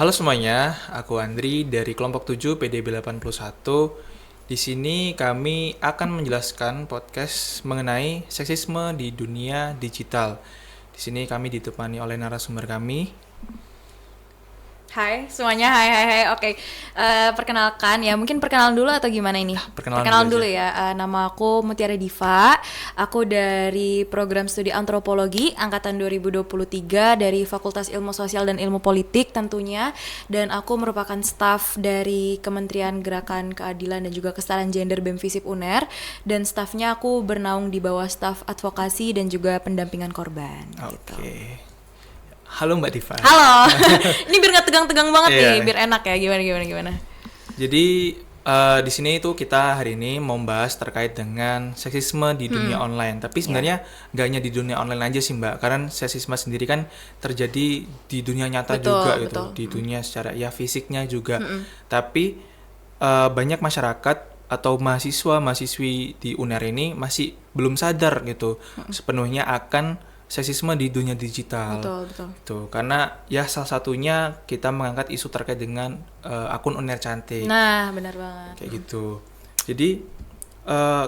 Halo semuanya, aku Andri dari kelompok 7 PDB 81. Di sini kami akan menjelaskan podcast mengenai seksisme di dunia digital. Di sini kami ditemani oleh narasumber kami. Hai semuanya, hai. Oke, perkenalkan ya, mungkin perkenalan dulu atau gimana ini? Perkenalan dulu Perkenalan aja. dulu ya. Nama aku Mutiara Diva. Aku dari program studi antropologi angkatan 2023 dari Fakultas Ilmu Sosial dan Ilmu Politik tentunya. Dan aku merupakan staf dari Kementerian Gerakan Keadilan dan juga Kesetaraan Gender BEM Visip UNER. Dan stafnya aku bernaung di bawah staf advokasi dan juga pendampingan korban. Gitu. Oke. Halo Mbak Diva. Halo, ini biar nggak tegang-tegang banget Iya. nih, biar enak ya. Gimana? Jadi di sini itu kita hari ini mau bahas terkait dengan seksisme di dunia online. Tapi sebenarnya nggak hanya di dunia online aja sih Mbak, karena seksisme sendiri kan terjadi di dunia nyata juga gitu, Betul. di dunia secara ya fisiknya juga. Tapi banyak masyarakat atau mahasiswa-mahasiswi di UNER ini masih belum sadar gitu sepenuhnya akan seksisme di dunia digital. Betul. Gitu. Karena ya salah satunya kita mengangkat isu terkait dengan akun UNER cantik. Nah, benar banget. Kayak gitu. Jadi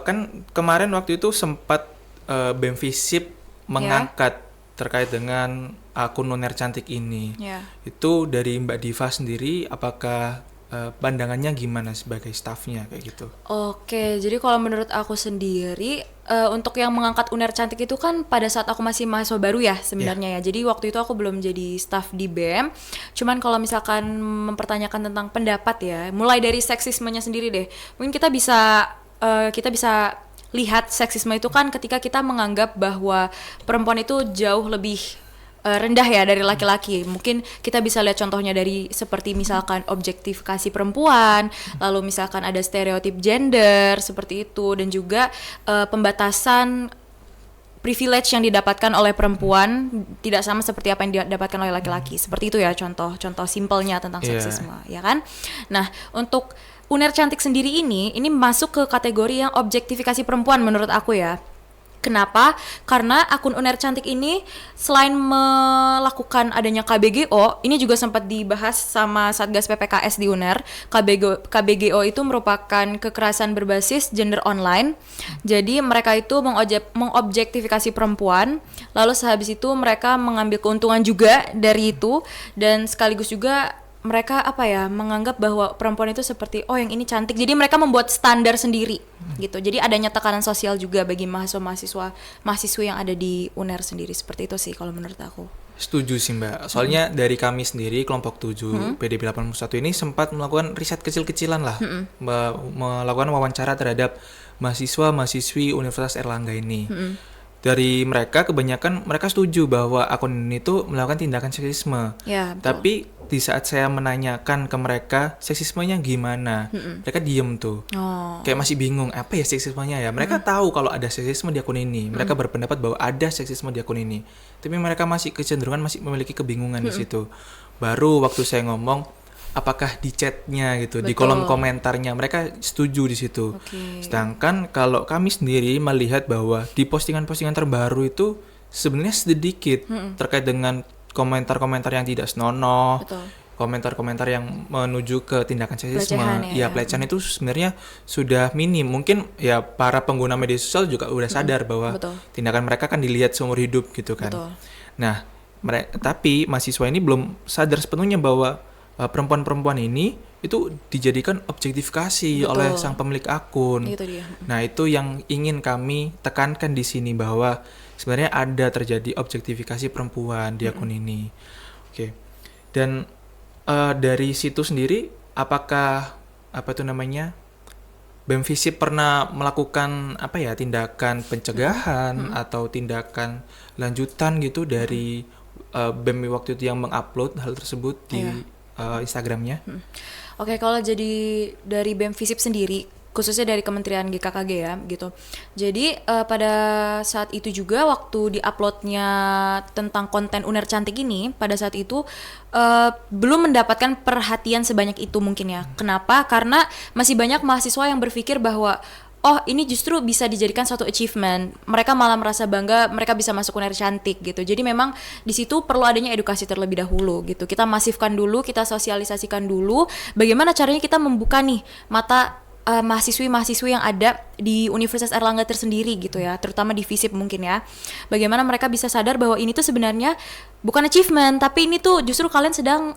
kan kemarin waktu itu sempat BEM Visip mengangkat terkait dengan akun UNER cantik ini. Ya. Itu dari Mbak Diva sendiri, apakah pandangannya gimana sebagai stafnya kayak gitu? Oke, jadi kalau menurut aku sendiri, untuk yang mengangkat UNER cantik itu kan pada saat aku masih mahasiswa baru ya sebenarnya ya. Jadi waktu itu aku belum jadi staf di BEM. Cuman kalau misalkan mempertanyakan tentang pendapat ya, mulai dari seksismenya sendiri deh. Mungkin kita bisa lihat seksisme itu kan ketika kita menganggap bahwa perempuan itu jauh lebih rendah ya dari laki-laki. Mungkin kita bisa lihat contohnya dari seperti misalkan objektifikasi perempuan, lalu misalkan ada stereotip gender seperti itu, dan juga pembatasan privilege yang didapatkan oleh perempuan tidak sama seperti apa yang didapatkan oleh laki-laki. Seperti itu ya contoh simpelnya tentang seksisme, ya kan? Nah, untuk UNER cantik sendiri ini masuk ke kategori yang objektifikasi perempuan menurut aku ya. Kenapa? Karena akun UNER cantik ini selain melakukan adanya KBGO, ini juga sempat dibahas sama Satgas PPKS di UNER. KBGO itu merupakan kekerasan berbasis gender online. Jadi mereka itu mengobjektifikasi perempuan, lalu sehabis itu mereka mengambil keuntungan juga dari itu, dan sekaligus juga mereka menganggap bahwa perempuan itu seperti yang ini cantik, jadi mereka membuat standar sendiri gitu. Jadi adanya tekanan sosial juga bagi mahasiswi yang ada di UNER sendiri, seperti itu sih kalau menurut aku. Setuju sih Mbak. Soalnya dari kami sendiri kelompok 7 PDB 81 ini sempat melakukan riset kecil-kecilan lah. Melakukan wawancara terhadap mahasiswa-mahasiswi Universitas Erlangga ini. Dari mereka kebanyakan mereka setuju bahwa akun ini tuh melakukan tindakan seksisme. Ya, betul. Tapi di saat saya menanyakan ke mereka seksismenya gimana, mereka diem tuh. Kayak masih bingung apa ya seksismenya ya. Mereka tahu kalau ada seksisme di akun ini. Mereka berpendapat bahwa ada seksisme di akun ini. Tapi mereka masih kecenderungan masih memiliki kebingungan di situ. Baru waktu saya ngomong apakah di chatnya gitu, di kolom komentarnya mereka setuju di situ. Sedangkan kalau kami sendiri melihat bahwa di postingan-postingan terbaru itu sebenarnya sedikit terkait dengan komentar-komentar yang tidak senonoh, komentar-komentar yang menuju ke tindakan seksisme. Pelecehan itu sebenarnya sudah minim. Mungkin ya para pengguna media sosial juga udah sadar bahwa tindakan mereka kan dilihat seumur hidup gitu kan. Nah, tapi mahasiswa ini belum sadar sepenuhnya bahwa perempuan-perempuan ini itu dijadikan objektifikasi oleh sang pemilik akun. Itu dia. Nah, itu yang ingin kami tekankan di sini bahwa sebenarnya ada terjadi objektifikasi perempuan di akun ini. Oke. Dan dari situ sendiri apakah BEM Visip pernah melakukan tindakan pencegahan atau tindakan lanjutan gitu dari BEM waktu itu yang mengupload hal tersebut di Instagramnya? Oke, kalau jadi dari BEM Visip sendiri, khususnya dari Kementerian GKKG ya gitu. Jadi pada saat itu juga waktu diuploadnya tentang konten UNER cantik ini, pada saat itu belum mendapatkan perhatian sebanyak itu mungkin ya. Kenapa? Karena masih banyak mahasiswa yang berpikir bahwa oh ini justru bisa dijadikan suatu achievement. Mereka malah merasa bangga mereka bisa masuk UNER cantik gitu. Jadi memang di situ perlu adanya edukasi terlebih dahulu gitu. Kita masifkan dulu, kita sosialisasikan dulu bagaimana caranya kita membuka nih mata mahasiswi-mahasiswi yang ada di Universitas Airlangga tersendiri gitu ya, terutama di FISIP mungkin ya. Bagaimana mereka bisa sadar bahwa ini tuh sebenarnya bukan achievement, tapi ini tuh justru kalian sedang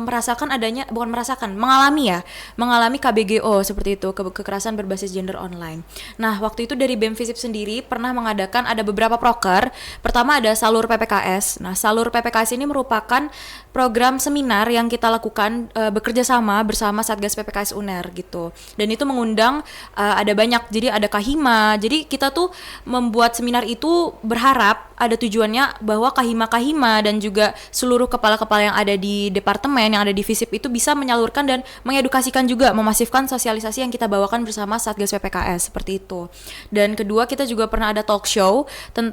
merasakan adanya, bukan merasakan, mengalami KBGO seperti itu, kekerasan berbasis gender online. Nah, waktu itu dari BEM FISIP sendiri pernah mengadakan ada beberapa proker. Pertama ada Salur PPKS. Nah, Salur PPKS ini merupakan program seminar yang kita lakukan bekerja sama bersama Satgas PPKS UNER gitu. Dan itu mengundang ada banyak, jadi ada Kahima. Jadi kita tuh membuat seminar itu berharap ada tujuannya bahwa Kahima dan juga seluruh kepala-kepala yang ada di departemen, yang ada di FISIP itu bisa menyalurkan dan mengedukasikan juga, memasifkan sosialisasi yang kita bawakan bersama Satgas PPKS seperti itu. Dan kedua, kita juga pernah ada talk show,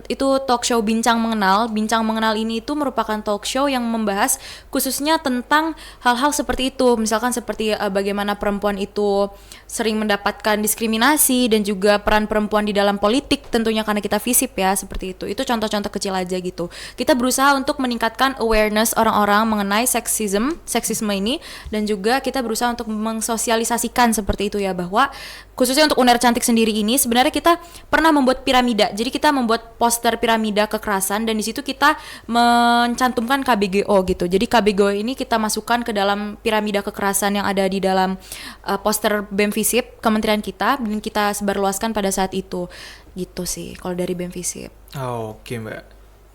itu talk show Bincang Mengenal. Bincang Mengenal ini itu merupakan talk show yang membahas khususnya tentang hal-hal seperti itu, misalkan seperti bagaimana perempuan itu sering mendapatkan diskriminasi dan juga peran perempuan di dalam politik, tentunya karena kita FISIP ya, seperti itu. Itu contoh-contoh kecil aja gitu. Kita berusaha untuk meningkatkan awareness orang-orang mengenai seksisme ini, dan juga kita berusaha untuk mensosialisasikan seperti itu ya, bahwa khususnya untuk UNER Cantik sendiri ini sebenarnya kita pernah membuat piramida. Jadi kita membuat poster piramida kekerasan, dan di situ kita mencantumkan KBGO gitu. Jadi KBGO ini kita masukkan ke dalam piramida kekerasan yang ada di dalam poster BEM FISIP kementerian kita, dan kita sebarluaskan pada saat itu. Gitu sih kalau dari BEM FISIP. Oke, Mbak.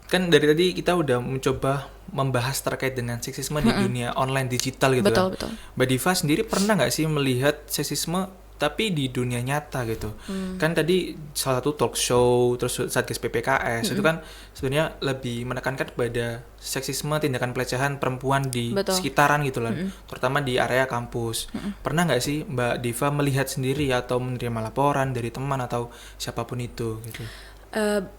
Kan dari tadi kita udah mencoba membahas terkait dengan seksisme di dunia online digital gitu. Betul. Mbak Diva sendiri pernah nggak sih melihat seksisme tapi di dunia nyata gitu? Kan tadi salah satu talk show, terus Satgas PPKS itu kan sebenarnya lebih menekankan kepada seksisme, tindakan pelecehan perempuan di sekitaran gitu lah, terutama di area kampus. Pernah nggak sih Mbak Diva melihat sendiri atau menerima laporan dari teman atau siapapun itu gitu?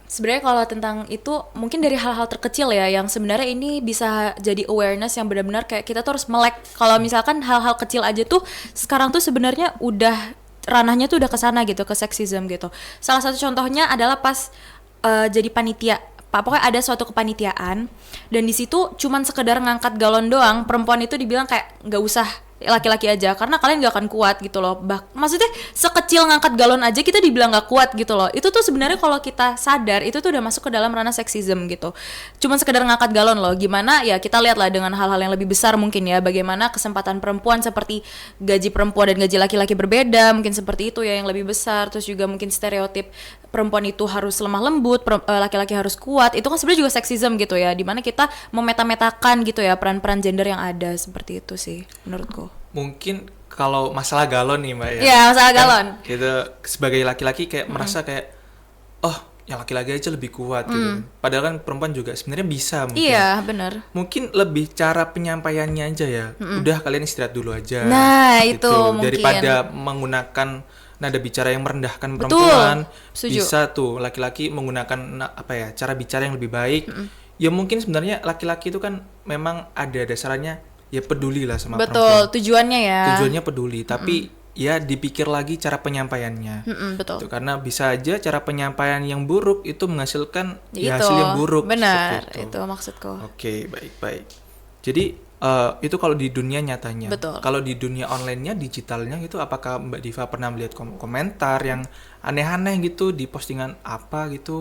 Sebenarnya kalau tentang itu mungkin dari hal-hal terkecil ya, yang sebenarnya ini bisa jadi awareness yang benar-benar kayak kita tuh harus melek. Kalau misalkan hal-hal kecil aja tuh sekarang tuh sebenarnya udah ranahnya tuh udah ke sana gitu, ke seksisme gitu. Salah satu contohnya adalah pas jadi panitia. Pokoknya ada suatu kepanitiaan dan di situ cuman sekedar ngangkat galon doang, perempuan itu dibilang kayak nggak usah, laki-laki aja karena kalian gak akan kuat gitu loh. Maksudnya sekecil ngangkat galon aja kita dibilang gak kuat gitu loh. Itu tuh sebenarnya kalau kita sadar itu tuh udah masuk ke dalam ranah seksisme gitu. Cuman sekedar ngangkat galon loh. Gimana ya, kita lihat lah dengan hal-hal yang lebih besar mungkin ya, bagaimana kesempatan perempuan seperti gaji perempuan dan gaji laki-laki berbeda, mungkin seperti itu ya yang lebih besar. Terus juga mungkin stereotip perempuan itu harus lemah lembut, laki-laki harus kuat. Itu kan sebenarnya juga seksisme gitu ya, dimana kita memeta-metakan gitu ya peran-peran gender yang ada, seperti itu sih menurutku. Mungkin kalau masalah galon nih Mbak ya. Iya, masalah galon. Kita sebagai laki-laki kayak merasa kayak, oh yang laki-laki aja lebih kuat gitu. Padahal kan perempuan juga sebenarnya bisa mungkin. Iya, benar. Mungkin lebih cara penyampaiannya aja ya. Udah kalian istirahat dulu aja. Nah, gitu. itu mungkin. Daripada menggunakan nada bicara yang merendahkan perempuan. Setuju. Bisa tuh laki-laki menggunakan cara bicara yang lebih baik. Ya mungkin sebenarnya laki-laki itu kan memang ada dasarnya ya peduli lah sama perempuan. Betul, tujuannya ya. Tujuannya peduli, tapi ya dipikir lagi cara penyampaiannya. Betul. Gitu, karena bisa aja cara penyampaian yang buruk itu menghasilkan Itu, hasil yang buruk. benar, itu maksudku. Oke, baik. Jadi itu kalau di dunia nyatanya. Betul. Kalau di dunia online-nya, digitalnya itu, apakah Mbak Diva pernah melihat komentar yang aneh-aneh gitu di postingan apa gitu?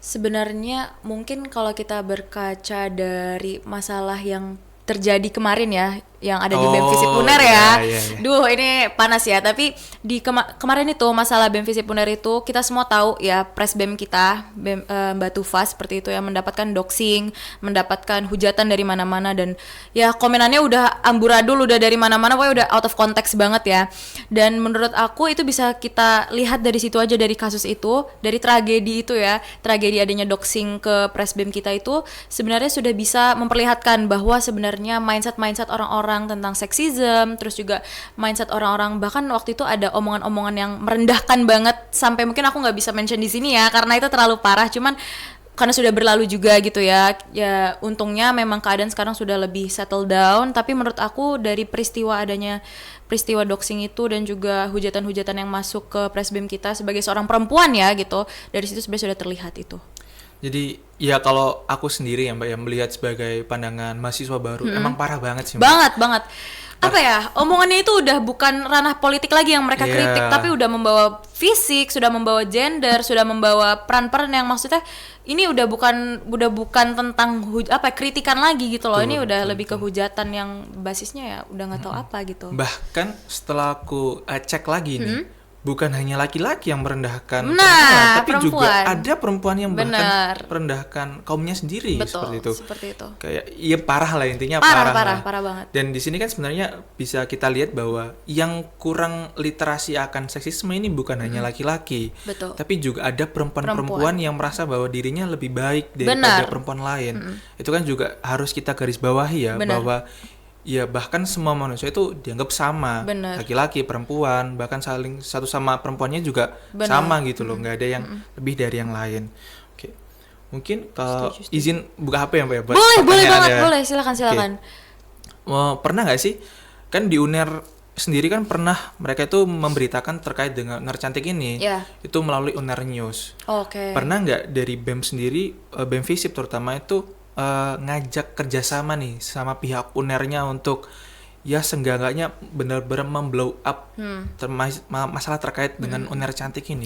Sebenarnya mungkin kalau kita berkaca dari masalah yang terjadi kemarin ya, yang ada di BEM FISIP UNER ya. Iya. Duh, ini panas ya. Tapi di kemarin itu masalah BEM FISIP UNER itu kita semua tahu ya, pres BEM kita, Mbak Tufa seperti itu ya, mendapatkan doxing, mendapatkan hujatan dari mana-mana, dan ya komenannya udah amburadul, udah dari mana-mana, pokoknya udah out of context banget ya. Dan menurut aku itu bisa kita lihat dari situ aja, dari kasus itu, dari tragedi itu ya, tragedi adanya doxing ke pres BEM kita itu sebenarnya sudah bisa memperlihatkan bahwa sebenarnya mindset orang-orang tentang seksisme, terus juga mindset orang-orang, bahkan waktu itu ada omongan-omongan yang merendahkan banget, sampai mungkin aku nggak bisa mention di sini ya karena itu terlalu parah, cuman karena sudah berlalu juga gitu ya. Ya untungnya memang keadaan sekarang sudah lebih settle down, tapi menurut aku dari adanya peristiwa doxing itu dan juga hujatan-hujatan yang masuk ke Presbem kita sebagai seorang perempuan ya gitu, dari situ sebenarnya sudah terlihat itu. Jadi ya kalau aku sendiri ya Mbak ya melihat sebagai pandangan mahasiswa baru emang parah banget sih Banget Mbak. apa ya, omongannya itu udah bukan ranah politik lagi yang mereka kritik, tapi udah membawa fisik, sudah membawa gender, sudah membawa peran-peran yang maksudnya ini udah bukan tentang kritikan lagi gitu loh. Ini udah lebih ke hujatan yang basisnya ya udah nggak tahu apa gitu. Bahkan setelah aku cek lagi nih, bukan hanya laki-laki yang merendahkan tapi perempuan. juga ada perempuan yang bahkan merendahkan kaumnya sendiri. Betul, seperti itu. itu. Kayak iya parah lah intinya, parah banget. Dan di sini kan sebenarnya bisa kita lihat bahwa yang kurang literasi akan seksisme ini bukan hanya laki-laki, tapi juga ada perempuan yang merasa bahwa dirinya lebih baik daripada perempuan lain. Itu kan juga harus kita garis bawahi ya, bahwa ya bahkan semua manusia itu dianggap sama. Laki-laki, perempuan, bahkan saling satu sama perempuannya juga sama gitu loh, nggak ada yang lebih dari yang lain. Oke, mungkin kalau izin buka HP ya Mbak ya? Boleh banget, boleh, silakan. Pernah nggak sih, kan di UNER sendiri kan pernah mereka itu memberitakan terkait dengan UNER Cantik ini, itu melalui UNER News. Pernah nggak dari BEM sendiri, BEM Visip terutama itu ngajak kerjasama nih sama pihak UNER-nya untuk ya seenggaknya benar-benar memblow up masalah terkait dengan UNER Cantik ini?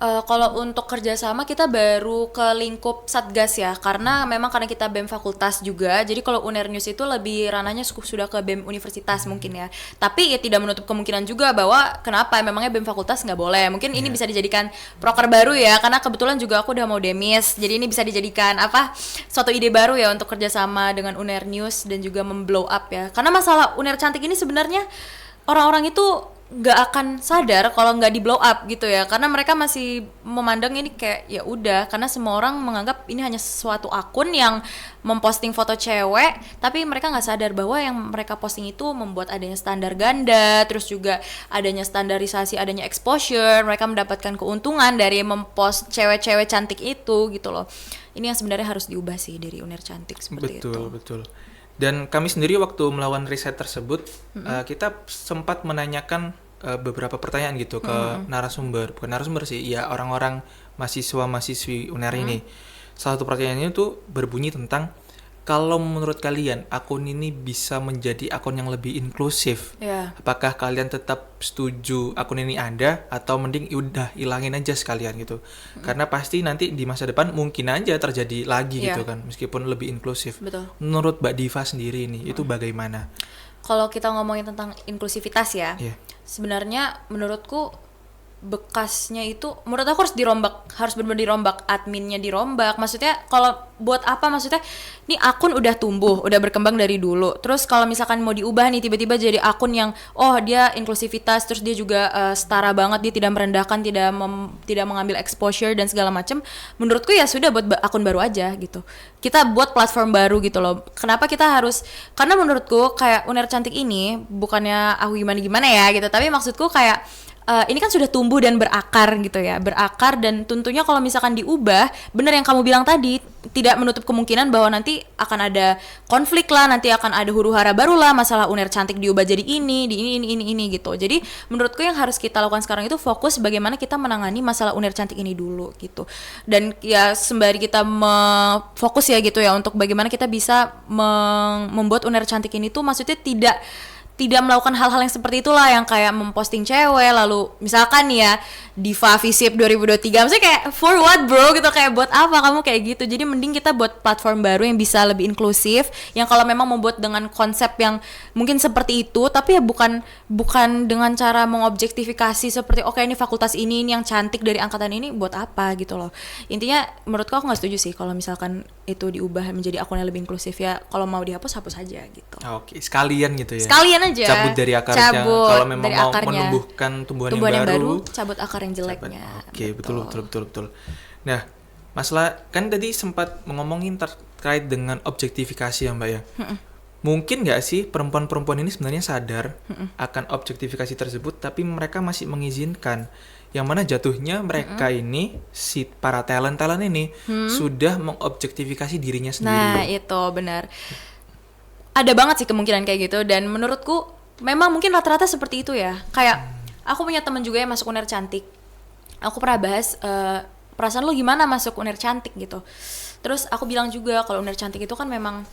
Kalau untuk kerjasama kita baru ke lingkup Satgas ya, karena kita BEM fakultas juga, jadi kalau UNER News itu lebih ranahnya sudah ke BEM universitas mungkin ya. Tapi ya tidak menutup kemungkinan juga bahwa kenapa memangnya BEM fakultas nggak boleh. Mungkin ini bisa dijadikan proker baru ya, karena kebetulan juga aku udah mau demis, jadi ini bisa dijadikan suatu ide baru ya untuk kerjasama dengan UNER News dan juga memblow up ya. Karena masalah UNER Cantik ini sebenarnya orang-orang itu nggak akan sadar kalau nggak di blow up gitu ya, karena mereka masih memandang ini kayak ya udah, karena semua orang menganggap ini hanya suatu akun yang memposting foto cewek, tapi mereka nggak sadar bahwa yang mereka posting itu membuat adanya standar ganda, terus juga adanya standarisasi, adanya exposure, mereka mendapatkan keuntungan dari mempost cewek-cewek cantik itu gitu loh. Ini yang sebenarnya harus diubah sih dari UNER Cantik seperti itu. Betul. Dan kami sendiri waktu melakukan riset tersebut, kita sempat menanyakan beberapa pertanyaan gitu ke narasumber, bukan narasumber sih, ya orang-orang mahasiswa-mahasiswi UNER ini. Salah satu pertanyaannya tuh berbunyi tentang kalau menurut kalian akun ini bisa menjadi akun yang lebih inklusif, apakah kalian tetap setuju akun ini ada atau mending udah ilangin aja sekalian gitu? Karena pasti nanti di masa depan mungkin aja terjadi lagi gitu kan, meskipun lebih inklusif. Menurut Mbak Diva sendiri ini itu bagaimana? Kalau kita ngomongin tentang inklusivitas ya, sebenarnya menurutku bekasnya itu menurut aku harus benar-benar dirombak, adminnya dirombak. Maksudnya kalau buat apa, maksudnya ini akun udah tumbuh, udah berkembang dari dulu, terus kalau misalkan mau diubah nih tiba-tiba jadi akun yang dia inklusivitas, terus dia juga setara banget, dia tidak merendahkan, tidak mengambil exposure dan segala macam, menurutku ya sudah buat akun baru aja gitu, kita buat platform baru gitu loh. Kenapa kita harus, karena menurutku kayak UNER Cantik ini bukannya aku gimana ya gitu, tapi maksudku kayak ini kan sudah tumbuh dan berakar gitu ya, dan tentunya kalau misalkan diubah, bener yang kamu bilang tadi, tidak menutup kemungkinan bahwa nanti akan ada konflik lah, nanti akan ada huru-hara baru lah, masalah UNER Cantik diubah jadi ini gitu. Jadi menurutku yang harus kita lakukan sekarang itu fokus bagaimana kita menangani masalah UNER Cantik ini dulu gitu. Dan ya sembari kita fokus ya gitu ya untuk bagaimana kita bisa membuat UNER Cantik ini tuh maksudnya tidak melakukan hal-hal yang seperti itulah, yang kayak memposting cewek, lalu misalkan ya Diva Visip 2023, maksudnya kayak for what bro gitu, kayak buat apa kamu kayak gitu. Jadi mending kita buat platform baru yang bisa lebih inklusif, yang kalau memang membuat dengan konsep yang mungkin seperti itu, tapi ya bukan dengan cara mengobjektifikasi seperti oke, ini fakultas ini yang cantik dari angkatan ini, buat apa gitu loh. Intinya menurutku aku nggak setuju sih kalau misalkan itu diubah menjadi akun yang lebih inklusif. Ya kalau mau dihapus, hapus aja gitu. Oke, sekalian gitu ya, sekalian aja, cabut dari akarnya. Kalau memang mau menumbuhkan tumbuhan yang baru, cabut akar yang jeleknya. Oke, betul. Nah, masalah kan tadi sempat ngomongin terkait dengan objektifikasi ya Mbak ya. Mungkin nggak sih perempuan-perempuan ini sebenarnya sadar akan objektifikasi tersebut, tapi mereka masih mengizinkan yang mana jatuhnya mereka ini si para talent ini sudah mengobjektifikasi dirinya sendiri. Nah, itu benar. Ada banget sih kemungkinan kayak gitu, dan menurutku memang mungkin rata-rata seperti itu ya. Kayak aku punya teman juga yang masuk UNER Cantik. Aku pernah bahas perasaan lu gimana masuk UNER Cantik gitu. Terus aku bilang juga kalau UNER Cantik itu kan memang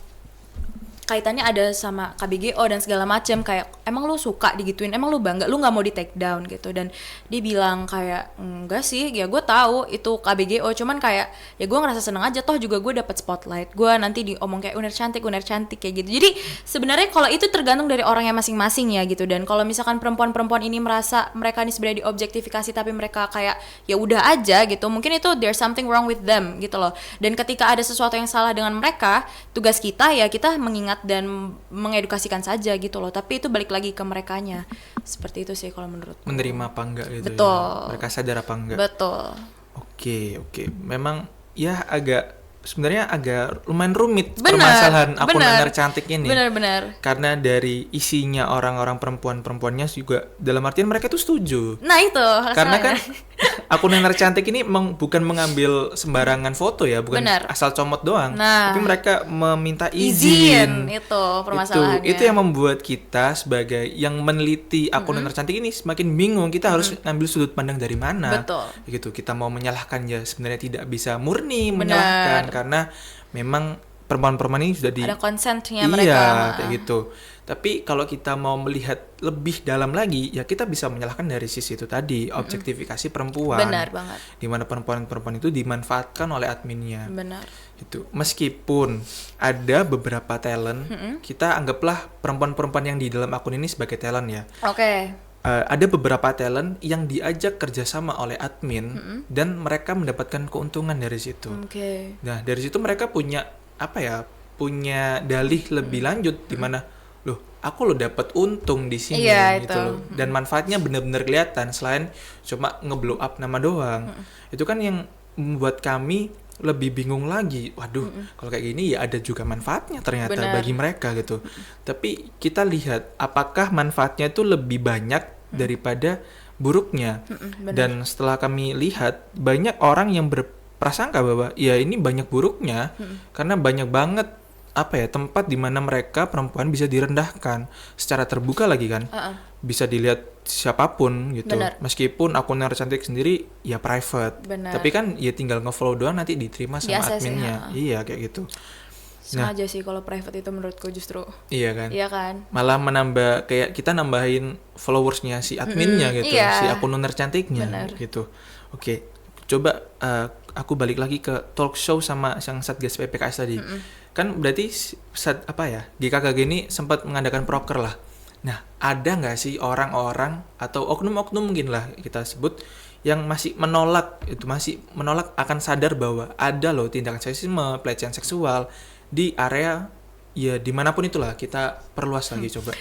kaitannya ada sama KBGO dan segala macam. Kayak emang lu suka digituin, emang lu bangga, lu nggak mau di take down gitu. Dan dia bilang kayak enggak sih, ya gue tahu itu KBGO, cuman kayak ya gue ngerasa seneng aja, toh juga gue dapet spotlight, gue nanti diomong kayak UNER Cantik kayak gitu. Jadi sebenarnya kalau itu tergantung dari orangnya masing-masing ya gitu. Dan kalau misalkan perempuan-perempuan ini merasa mereka ini sebenarnya diobjektifikasi tapi mereka kayak ya udah aja gitu, mungkin itu there's something wrong with them gitu loh. Dan ketika ada sesuatu yang salah dengan mereka, tugas kita ya kita mengingat dan mengedukasikan saja gitu loh. Tapi itu balik lagi ke merekanya. Seperti itu sih kalau menurut. Menerima apa enggak gitu. Betul. Ya. Mereka sadar apa enggak. Betul. Oke. Memang ya sebenarnya agak lumayan rumit permasalahan akun UNER Cantik ini. Benar. Karena dari isinya orang-orang perempuannya juga dalam artian mereka tuh setuju. Nah itu. Karena kan akun UNER Cantik ini bukan mengambil sembarangan foto ya, bukan asal comot doang. Nah, tapi mereka meminta izin. Itu permasalahannya. Itu yang membuat kita sebagai yang meneliti akun UNER Cantik ini semakin bingung. Kita harus ngambil sudut pandang dari mana. Betul. Gitu. Kita mau menyalahkan ya sebenarnya tidak bisa murni menyalahkan karena memang perempuan-perempuan ini sudah ada consentnya mereka. Iya, kayak gitu. Tapi kalau kita mau melihat lebih dalam lagi, ya kita bisa menyalahkan dari sisi itu tadi, objektifikasi perempuan. Benar banget. Di mana perempuan-perempuan itu dimanfaatkan oleh adminnya. Benar. Itu. Meskipun ada beberapa talent, kita anggaplah perempuan-perempuan yang di dalam akun ini sebagai talent ya. Oke. Ada beberapa talent yang diajak kerjasama oleh admin dan mereka mendapatkan keuntungan dari situ. Nah dari situ mereka punya punya dalih lebih lanjut di mana aku dapat untung di sini gitu loh. Dan manfaatnya benar-benar kelihatan selain cuma nge-blow up nama doang. Itu kan yang membuat kami lebih bingung lagi. Waduh, kalau kayak gini ya ada juga manfaatnya ternyata bagi mereka gitu. Tapi kita lihat apakah manfaatnya itu lebih banyak daripada buruknya. Dan setelah kami lihat banyak orang yang berprasangka bahwa ya ini banyak buruknya karena banyak banget tempat di mana mereka perempuan bisa direndahkan secara terbuka lagi kan. Bisa dilihat siapapun gitu. Meskipun akun UNER Cantik sendiri ya private. Tapi kan ya tinggal nge-follow doang nanti diterima sama biasa adminnya. Iya kayak gitu. Sengaja sih kalau private itu menurutku justru. Iya kan? Iya kan? Malah menambah kayak kita nambahin followersnya si adminnya gitu, si akun UNER Cantiknya gitu. Oke, coba aku balik lagi ke talk show sama yang Satgas PPKS tadi. Kan berarti GKKG ini sempat mengadakan proker lah. Nah, ada nggak sih orang-orang atau oknum-oknum mungkin lah kita sebut yang masih menolak akan sadar bahwa ada loh tindakan seksisme, pelecehan seksual di area ya dimanapun itulah, kita perluas lagi coba.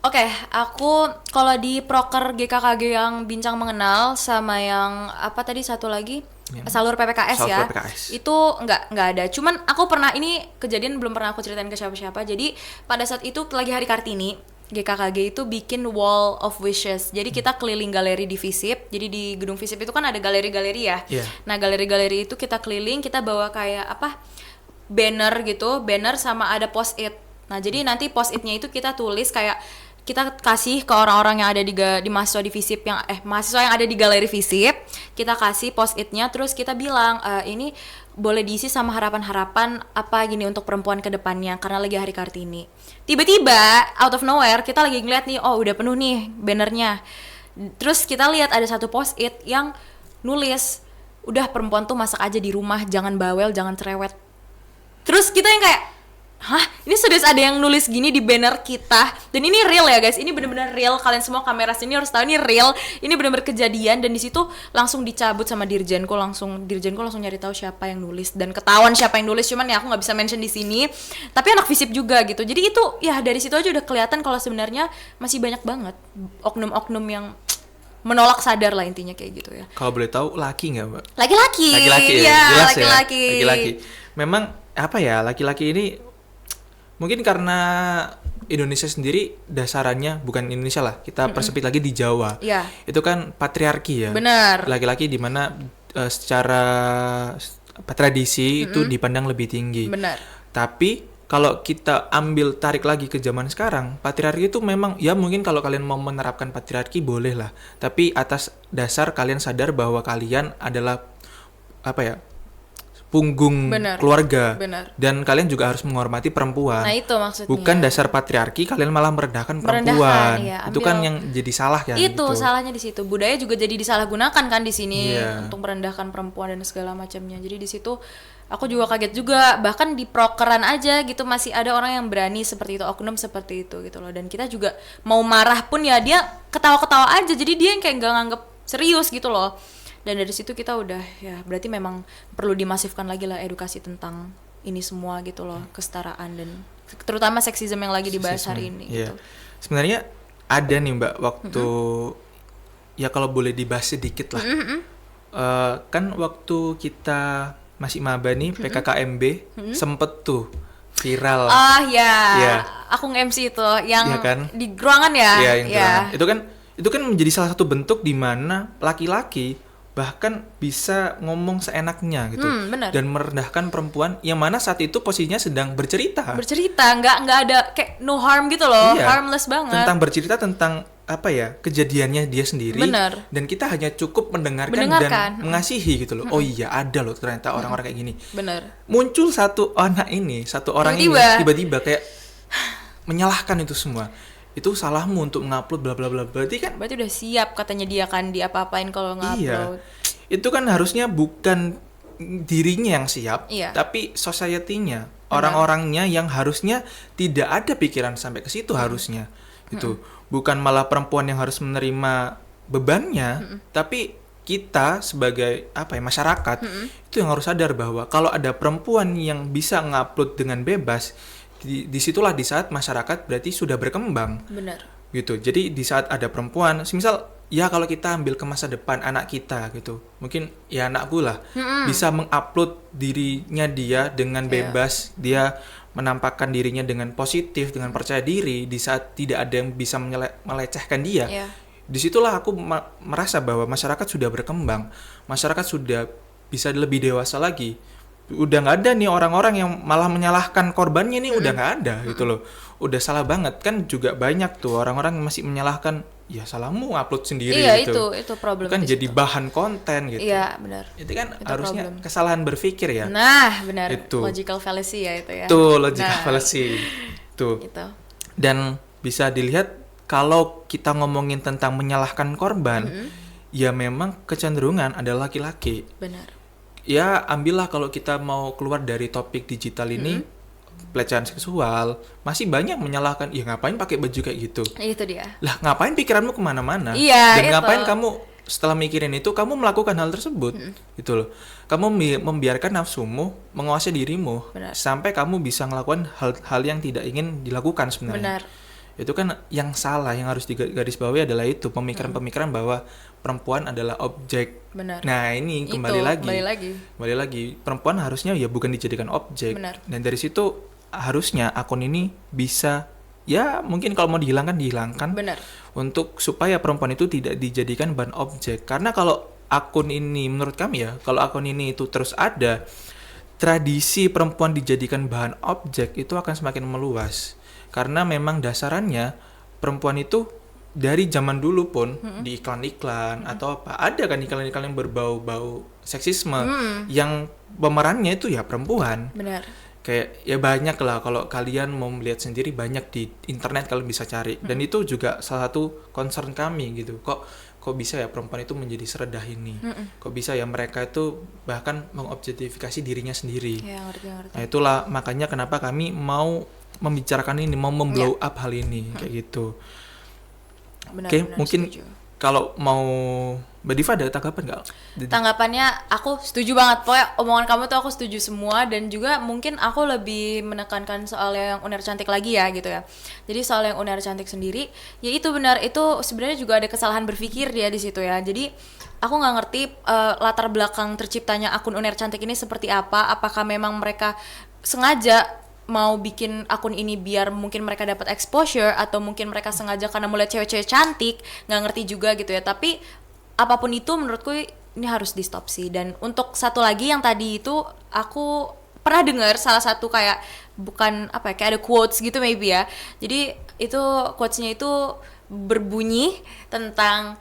Oke, aku kalau di proker GKKG yang Bincang Mengenal sama yang apa tadi satu lagi Salur PPKS ya. Itu nggak ada. Cuman aku pernah, ini kejadian belum pernah aku ceritain ke siapa-siapa. Jadi pada saat itu lagi Hari Kartini, GKKG itu bikin Wall of Wishes. Jadi kita keliling galeri di FISIP. Jadi di gedung FISIP itu kan ada galeri-galeri ya. Nah, galeri-galeri itu kita keliling, kita bawa kayak banner gitu, banner sama ada post-it. Nah, jadi nanti post-itnya itu kita tulis kayak kita kasih ke orang-orang yang ada di mahasiswa di FISIP yang mahasiswa yang ada di galeri FISIP, kita kasih post-itnya, terus kita bilang ini boleh diisi sama harapan-harapan apa gini untuk perempuan ke depannya karena lagi Hari Kartini. Tiba-tiba out of nowhere kita lagi ngeliat nih, udah penuh nih bannernya. Terus kita lihat ada satu post-it yang nulis, udah perempuan tuh masak aja di rumah, jangan bawel, jangan cerewet. Terus kita yang kayak, hah? Ini serius ada yang nulis gini di banner kita? Dan ini real ya guys, ini bener-bener real. Kalian semua kamera sini harus tahu ini real. Ini bener-bener kejadian dan di situ langsung dicabut sama dirjenku langsung nyari tahu siapa yang nulis dan ketahuan siapa yang nulis. Cuman ya aku nggak bisa mention di sini. Tapi anak FISIP juga gitu. Jadi itu ya dari situ aja udah kelihatan kalau sebenarnya masih banyak banget oknum-oknum yang menolak sadar lah intinya kayak gitu ya. Kalau boleh tahu laki nggak Mbak? Laki-laki ya, jelas laki-laki. Ya. Laki-laki. Memang laki-laki ini mungkin karena Indonesia sendiri dasarannya, bukan Indonesia lah, kita persempit lagi di Jawa. Iya. Itu kan patriarki ya. Benar. Laki-laki di mana secara tradisi itu dipandang lebih tinggi. Benar. Tapi kalau kita ambil tarik lagi ke zaman sekarang, patriarki itu memang ya mungkin kalau kalian mau menerapkan patriarki boleh lah. Tapi atas dasar kalian sadar bahwa kalian adalah apa ya? Punggung keluarga. Benar. Dan kalian juga harus menghormati perempuan. Nah, itu maksudnya. Bukan dasar patriarki kalian malah merendahkan perempuan. Iya, itu kan yang jadi salah ya. Itu salahnya di situ. Budaya juga jadi disalahgunakan kan di sini Iya. untuk merendahkan perempuan dan segala macamnya. Jadi di situ aku juga kaget juga, bahkan di prokeran aja gitu masih ada orang yang berani seperti itu, oknum seperti itu gitu loh. Dan kita juga mau marah pun ya dia ketawa-ketawa aja. Jadi dia yang kayak gak nganggep serius gitu loh. Dan dari situ kita udah ya berarti memang perlu dimasifkan lagi lah edukasi tentang ini semua gitu loh, kesetaraan dan terutama seksisme yang lagi dibahas hari ini gitu. Sebenarnya ada nih Mbak waktu ya kalau boleh dibahas sedikit lah. Kan waktu kita masih maba nih PKKMB sempet tuh viral. Ya. Aku nge-MC itu yang kan? di Gerangan ya. Iya, yang Gerangan. Itu kan menjadi salah satu bentuk di mana laki-laki bahkan bisa ngomong seenaknya gitu dan merendahkan perempuan yang mana saat itu posisinya sedang bercerita nggak ada kayak no harm gitu loh, harmless banget tentang bercerita tentang apa ya kejadiannya dia sendiri. Bener. Dan kita hanya cukup mendengarkan. Dan mengasihi gitu loh. Oh iya ada loh ternyata orang-orang kayak gini. Bener. Muncul satu orang ini tiba-tiba kayak menyalahkan itu semua. Itu salahmu untuk ngupload bla bla bla. Berarti udah siap katanya dia kan diapa-apain kalau ngupload. Iya. Itu kan harusnya bukan dirinya yang siap, tapi society-nya, orang-orangnya yang harusnya tidak ada pikiran sampai ke situ harusnya. Itu bukan malah perempuan yang harus menerima bebannya, tapi kita sebagai masyarakat itu yang harus sadar bahwa kalau ada perempuan yang bisa ngupload dengan bebas, disitulah di saat masyarakat berarti sudah berkembang. Benar. Gitu. Jadi di saat ada perempuan, misal ya kalau kita ambil ke masa depan anak kita gitu, mungkin ya anakku lah bisa mengupload dirinya dia dengan bebas, dia menampakkan dirinya dengan positif, dengan percaya diri di saat tidak ada yang bisa melecehkan dia. Disitulah aku merasa bahwa masyarakat sudah berkembang, masyarakat sudah bisa lebih dewasa lagi. Udah nggak ada nih orang-orang yang malah menyalahkan korbannya nih, udah nggak ada gitu loh. Udah salah banget kan, juga banyak tuh orang-orang yang masih menyalahkan, ya salahmu upload sendiri gitu. Itu problem kan jadi bahan konten gitu. Iya benar. Itu kan harusnya kesalahan berpikir ya. Nah benar. Itu logical fallacy ya itu ya. Tuh logical fallacy tuh. Gitu. Dan bisa dilihat kalau kita ngomongin tentang menyalahkan korban, ya memang kecenderungan adalah laki-laki. Benar. Ya ambillah kalau kita mau keluar dari topik digital ini, pelecehan seksual, masih banyak menyalahkan, ya ngapain pakai baju kayak gitu. Itu dia. Lah ngapain pikiranmu kemana-mana. Dan ngapain kamu setelah mikirin itu kamu melakukan hal tersebut gitu loh. Kamu membiarkan nafsumu menguasai dirimu. Benar. Sampai kamu bisa melakukan hal yang tidak ingin dilakukan sebenarnya. Benar. Itu kan yang salah, yang harus digarisbawahi adalah itu pemikiran-pemikiran bahwa perempuan adalah objek. Benar. Nah ini kembali lagi perempuan harusnya ya bukan dijadikan objek. Benar. Dan dari situ harusnya akun ini bisa ya mungkin kalau mau dihilangkan. Benar. Untuk supaya perempuan itu tidak dijadikan bahan objek. Karena kalau akun ini menurut kami ya, kalau akun ini itu terus ada, tradisi perempuan dijadikan bahan objek itu akan semakin meluas. Karena memang dasarannya perempuan itu dari zaman dulu pun di iklan-iklan atau apa, ada kan iklan-iklan yang berbau-bau seksisme yang pemerannya itu ya perempuan. Benar. Kayak ya banyak lah, kalau kalian mau melihat sendiri banyak di internet kalian bisa cari. Dan itu juga salah satu concern kami gitu. Kok bisa ya perempuan itu menjadi serendah ini? Kok bisa ya mereka itu bahkan mengobjektifikasi dirinya sendiri? Ya, ngerti. Nah itulah makanya kenapa kami mau membicarakan ini, mau memblow up hal ini kayak gitu. Oke, mungkin kalau mau Mbak Diva ada tanggapan nggak? Tanggapannya aku setuju banget, pokoknya omongan kamu tuh aku setuju semua. Dan juga mungkin aku lebih menekankan soal yang Uner Cantik lagi ya gitu ya. Jadi soal yang Uner Cantik sendiri, ya itu benar, itu sebenarnya juga ada kesalahan berpikir dia di situ ya. Jadi aku nggak ngerti latar belakang terciptanya akun Uner Cantik ini seperti apa. Apakah memang mereka sengaja mau bikin akun ini biar mungkin mereka dapat exposure atau mungkin mereka sengaja karena mulai cewek-cewek cantik, nggak ngerti juga gitu ya. Tapi apapun itu menurutku ini harus di stop sih. Dan untuk satu lagi yang tadi itu aku pernah dengar salah satu kayak bukan apa ya, kayak ada quotes gitu maybe ya. Jadi itu quotesnya itu berbunyi tentang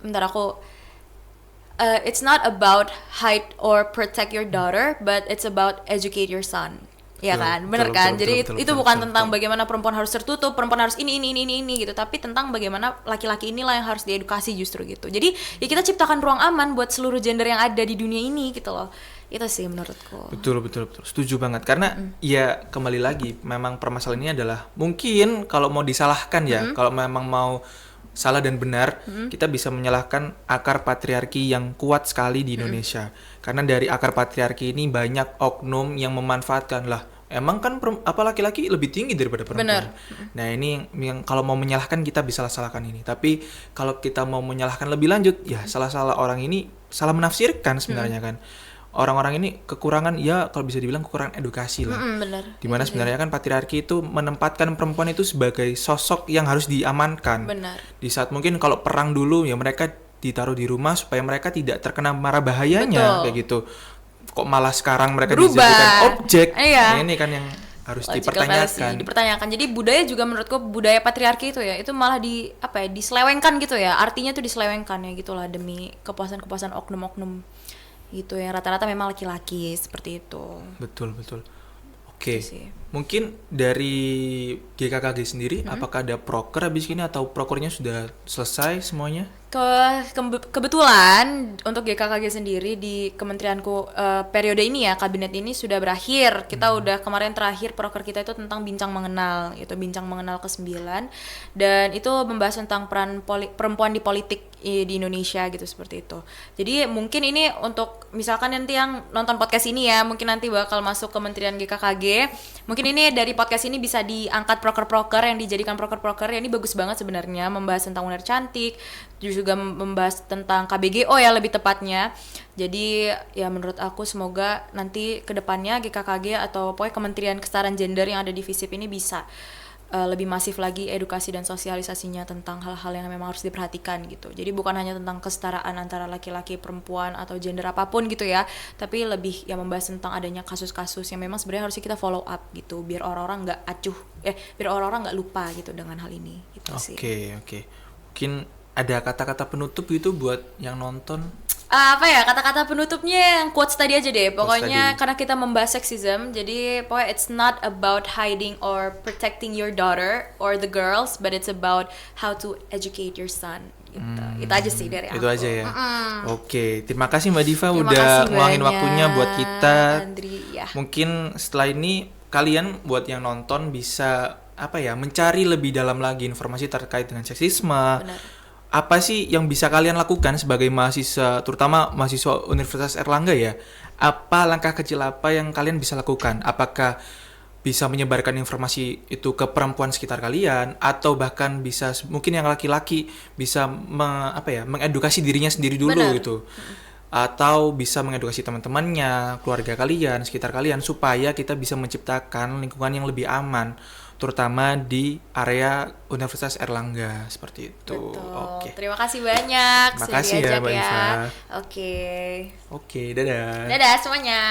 bentar aku it's not about hide or protect your daughter, but it's about educate your son. Ya kan, bener kan? Jadi itu bukan tentang bagaimana perempuan harus tertutup, perempuan harus ini gitu, tapi tentang bagaimana laki-laki inilah yang harus diedukasi justru gitu. Jadi ya kita ciptakan ruang aman buat seluruh gender yang ada di dunia ini gitu loh. Itu sih menurutku. Betul. Setuju banget. Karena ya kembali lagi, memang permasalahan ini adalah mungkin kalau mau disalahkan ya, kalau memang mau salah dan benar, kita bisa menyalahkan akar patriarki yang kuat sekali di Indonesia. Karena dari akar patriarki ini banyak oknum yang memanfaatkan lah. Emang kan laki-laki lebih tinggi daripada perempuan. Benar. Nah ini yang kalau mau menyalahkan kita bisa salahkan ini. Tapi kalau kita mau menyalahkan lebih lanjut, ya salah orang ini salah menafsirkan sebenarnya kan. Orang-orang ini kekurangan, ya kalau bisa dibilang kekurangan edukasi lah. Benar. Dimana sebenarnya kan patriarki itu menempatkan perempuan itu sebagai sosok yang harus diamankan. Benar. Di saat mungkin kalau perang dulu ya mereka ditaruh di rumah supaya mereka tidak terkena mara bahayanya. Betul. Kayak gitu. Kok malah sekarang mereka dijadikan objek. Nah, ini kan yang harus dipertanyakan. Jadi budaya juga menurutku, budaya patriarki itu ya, itu malah diselewengkan gitu ya. Artinya tuh diselewengkan ya gitulah demi kepuasan oknum-oknum gitu yang rata-rata memang laki-laki seperti itu. Betul. Oke. Mungkin dari GKKG sendiri apakah ada proker habis ini atau prokernya sudah selesai semuanya? Kebetulan untuk GKKG sendiri di kementerianku periode ini ya, kabinet ini sudah berakhir. Kita udah kemarin terakhir proker kita itu tentang bincang mengenal, itu bincang mengenal ke-9, dan itu membahas tentang peran perempuan di politik di Indonesia gitu, seperti itu. Jadi mungkin ini untuk misalkan nanti yang nonton podcast ini ya, mungkin nanti bakal masuk kementerian GKKG. Mungkin ini dari podcast ini bisa diangkat proker-proker yang dijadikan proker-proker. Ya, ini bagus banget sebenarnya, membahas tentang UNER cantik, juga membahas tentang KBGO ya lebih tepatnya. Jadi ya menurut aku semoga nanti kedepannya GKKG atau pokoknya Kementerian Kesetaraan Gender yang ada di FISIP ini bisa lebih masif lagi edukasi dan sosialisasinya tentang hal-hal yang memang harus diperhatikan gitu. Jadi bukan hanya tentang kesetaraan antara laki-laki, perempuan atau gender apapun gitu ya, tapi lebih yang membahas tentang adanya kasus-kasus yang memang sebenarnya harusnya kita follow up gitu, biar orang-orang biar orang-orang nggak lupa gitu dengan hal ini gitu sih. Oke. Mungkin ada kata-kata penutup gitu buat yang nonton? Kata-kata penutupnya yang quotes tadi aja deh. Pokoknya karena kita membahas sexism, jadi pokoknya it's not about hiding or protecting your daughter or the girls, but it's about how to educate your son. Gitu. Itu aja sih dari aku. Itu aja ya. Oke, terima kasih Mbak Diva udah ngeluangin waktunya buat kita. Andri, ya. Mungkin setelah ini kalian buat yang nonton bisa mencari lebih dalam lagi informasi terkait dengan seksisme. Benar. Apa sih yang bisa kalian lakukan sebagai mahasiswa, terutama mahasiswa Universitas Airlangga ya? Apa langkah kecil apa yang kalian bisa lakukan? Apakah bisa menyebarkan informasi itu ke perempuan sekitar kalian, atau bahkan bisa mungkin yang laki-laki bisa mengedukasi dirinya sendiri dulu. Benar. Gitu. Atau bisa mengedukasi teman-temannya, keluarga kalian, sekitar kalian, supaya kita bisa menciptakan lingkungan yang lebih aman, terutama di area Universitas Airlangga seperti itu. Betul. Oke. Terima kasih banyak. Terima kasih ya, Mbak Diva. Oke, dadah. dadah semuanya.